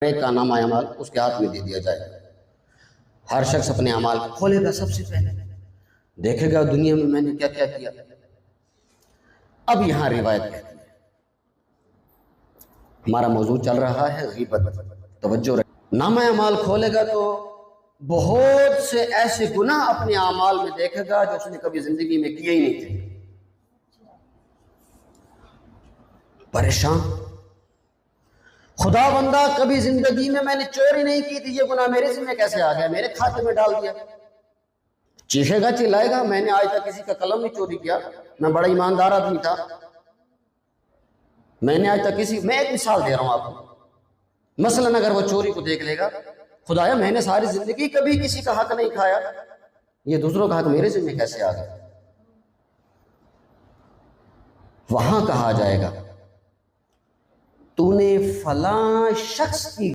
ایک کا نام اعمال اس کے ہاتھ میں دے دیا جائے گا۔ ہر شخص اپنے اعمال کھولے گا، سب سے پہلے دیکھے گا دنیا میں نے کیا کیا کیا۔ اب یہاں روایت کہتی ہے، ہمارا موضوع چل رہا ہے غیبت، توجہ رکھیں۔ نام اعمال کھولے گا تو بہت سے ایسے گناہ اپنے اعمال میں دیکھے گا جو اس نے کبھی زندگی میں کیے ہی نہیں تھے۔ پریشان، خدا بندہ کبھی زندگی میں نے چوری نہیں کی تھی، یہ گناہ میرے ذمہ کیسے آ گیا، میرے کھاتے میں ڈال دیا۔ چیخے گا، چلائے گا، میں نے آج تک کسی کا قلم نہیں چوری کیا، میں بڑا ایماندار آدمی تھا، میں نے آج تک میں ایک مثال دے رہا ہوں آپ کو۔ مثلاً اگر وہ چوری کو دیکھ لے گا، خدایا میں نے ساری زندگی کبھی کسی کا حق نہیں کھایا، یہ دوسروں کا حق میرے ذمہ کیسے آ گیا۔ وہاں کہا جائے گا تو نے فلاں شخص کی